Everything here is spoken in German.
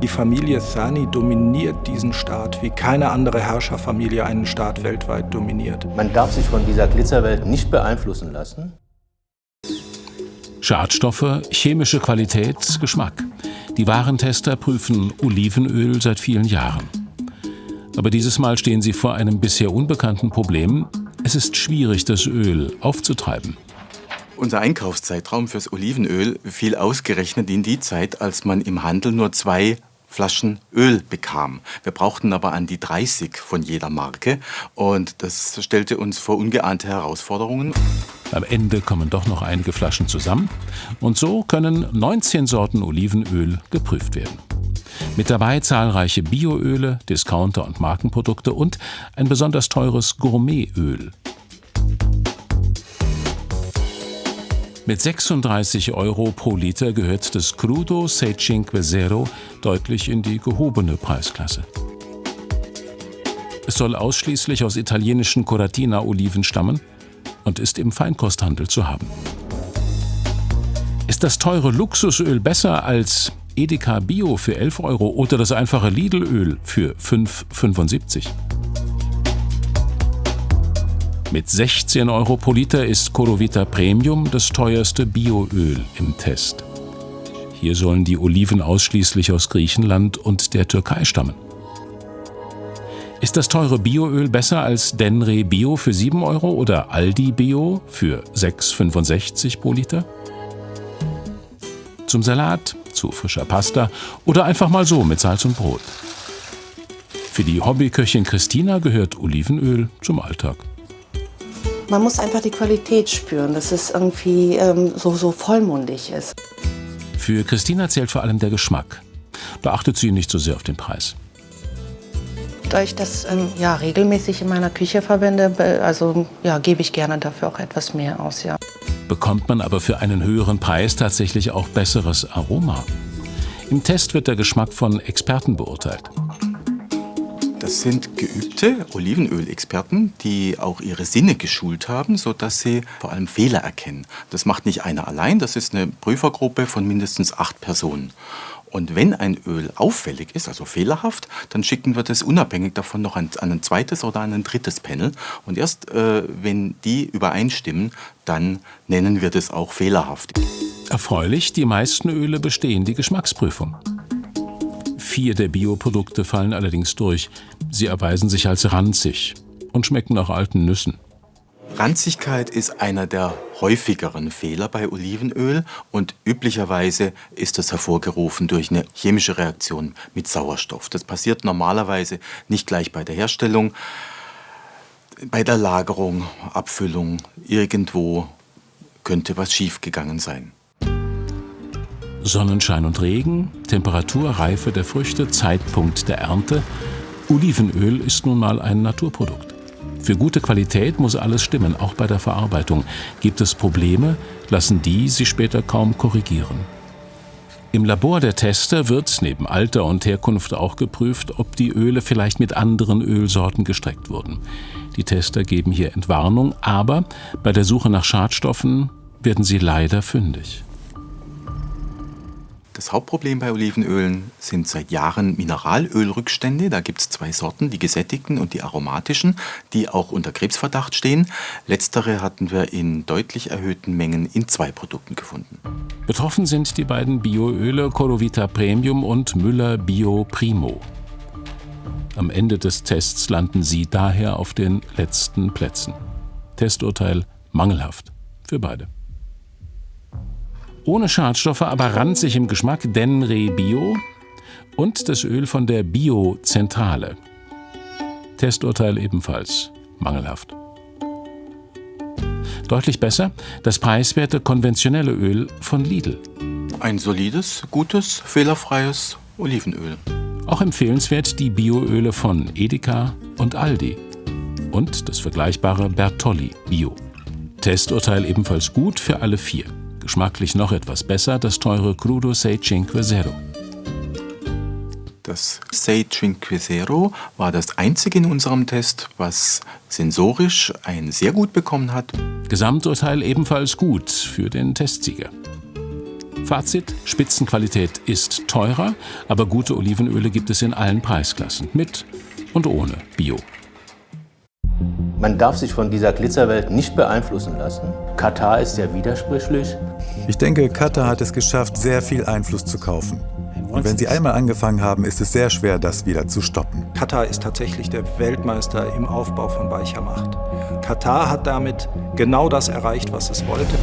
Die Familie Thani dominiert diesen Staat, wie keine andere Herrscherfamilie einen Staat weltweit dominiert. Man darf sich von dieser Glitzerwelt nicht beeinflussen lassen. Schadstoffe, chemische Qualität, Geschmack. Die Warentester prüfen Olivenöl seit vielen Jahren. Aber dieses Mal stehen sie vor einem bisher unbekannten Problem. Es ist schwierig, das Öl aufzutreiben. Unser Einkaufszeitraum fürs Olivenöl fiel ausgerechnet in die Zeit, als man im Handel nur 2 Flaschen Öl bekam. Wir brauchten aber an die 30 von jeder Marke und das stellte uns vor ungeahnte Herausforderungen. Am Ende kommen doch noch einige Flaschen zusammen und so können 19 Sorten Olivenöl geprüft werden. Mit dabei zahlreiche Bioöle, Discounter- und Markenprodukte und ein besonders teures Gourmetöl. Mit 36 € pro Liter gehört das Crudo Sei Cinque Zero deutlich in die gehobene Preisklasse. Es soll ausschließlich aus italienischen Coratina-Oliven stammen und ist im Feinkosthandel zu haben. Ist das teure Luxusöl besser als Edeka Bio für 11 € oder das einfache Lidl-Öl für 5,75 €? Mit 16 € pro Liter ist Corovita Premium das teuerste Bioöl im Test. Hier sollen die Oliven ausschließlich aus Griechenland und der Türkei stammen. Ist das teure Bioöl besser als Denre Bio für 7 € oder Aldi Bio für 6,65 € pro Liter? Zum Salat, zu frischer Pasta oder einfach mal so mit Salz und Brot. Für die Hobbyköchin Christina gehört Olivenöl zum Alltag. Man muss einfach die Qualität spüren, dass es irgendwie so vollmundig ist. Für Christina zählt vor allem der Geschmack. Da achtet sie nicht so sehr auf den Preis. Da ich das regelmäßig in meiner Küche verwende, gebe ich gerne dafür auch etwas mehr aus. Ja. Bekommt man aber für einen höheren Preis tatsächlich auch besseres Aroma? Im Test wird der Geschmack von Experten beurteilt. Das sind geübte Olivenölexperten, die auch ihre Sinne geschult haben, sodass sie vor allem Fehler erkennen. Das macht nicht einer allein, das ist eine Prüfergruppe von mindestens 8 Personen. Und wenn ein Öl auffällig ist, also fehlerhaft, dann schicken wir das unabhängig davon noch an ein zweites oder an ein drittes Panel. Und erst wenn die übereinstimmen, dann nennen wir das auch fehlerhaft. Erfreulich, die meisten Öle bestehen die Geschmacksprüfung. 4 der Bioprodukte fallen allerdings durch. Sie erweisen sich als ranzig und schmecken nach alten Nüssen. Ranzigkeit ist einer der häufigeren Fehler bei Olivenöl und üblicherweise ist das hervorgerufen durch eine chemische Reaktion mit Sauerstoff. Das passiert normalerweise nicht gleich bei der Herstellung, bei der Lagerung, Abfüllung, irgendwo könnte was schiefgegangen sein. Sonnenschein und Regen, Temperatur, Reife der Früchte, Zeitpunkt der Ernte. Olivenöl ist nun mal ein Naturprodukt. Für gute Qualität muss alles stimmen, auch bei der Verarbeitung. Gibt es Probleme, lassen die sich später kaum korrigieren. Im Labor der Tester wird neben Alter und Herkunft auch geprüft, ob die Öle vielleicht mit anderen Ölsorten gestreckt wurden. Die Tester geben hier Entwarnung, aber bei der Suche nach Schadstoffen werden sie leider fündig. Das Hauptproblem bei Olivenölen sind seit Jahren Mineralölrückstände. Da gibt es 2 Sorten, die gesättigten und die aromatischen, die auch unter Krebsverdacht stehen. Letztere hatten wir in deutlich erhöhten Mengen in 2 Produkten gefunden. Betroffen sind die beiden Bioöle Corovita Premium und Müller Bio Primo. Am Ende des Tests landen sie daher auf den letzten Plätzen. Testurteil mangelhaft für beide. Ohne Schadstoffe, aber ranzig im Geschmack Denre Bio und das Öl von der Bio-Zentrale. Testurteil ebenfalls mangelhaft. Deutlich besser das preiswerte konventionelle Öl von Lidl. Ein solides, gutes, fehlerfreies Olivenöl. Auch empfehlenswert die Bioöle von Edeka und Aldi und das vergleichbare Bertolli Bio. Testurteil ebenfalls gut für alle 4. Geschmacklich noch etwas besser das teure Crudo Sei Cinque Zero. Das Sei Cinque Zero war das einzige in unserem Test, was sensorisch ein sehr gut bekommen hat. Gesamturteil ebenfalls gut für den Testsieger. Fazit: Spitzenqualität ist teurer, aber gute Olivenöle gibt es in allen Preisklassen, mit und ohne Bio. Man darf sich von dieser Glitzerwelt nicht beeinflussen lassen. Katar ist ja widersprüchlich. Ich denke, Katar hat es geschafft, sehr viel Einfluss zu kaufen. Und wenn sie einmal angefangen haben, ist es sehr schwer, das wieder zu stoppen. Katar ist tatsächlich der Weltmeister im Aufbau von weicher Macht. Katar hat damit genau das erreicht, was es wollte.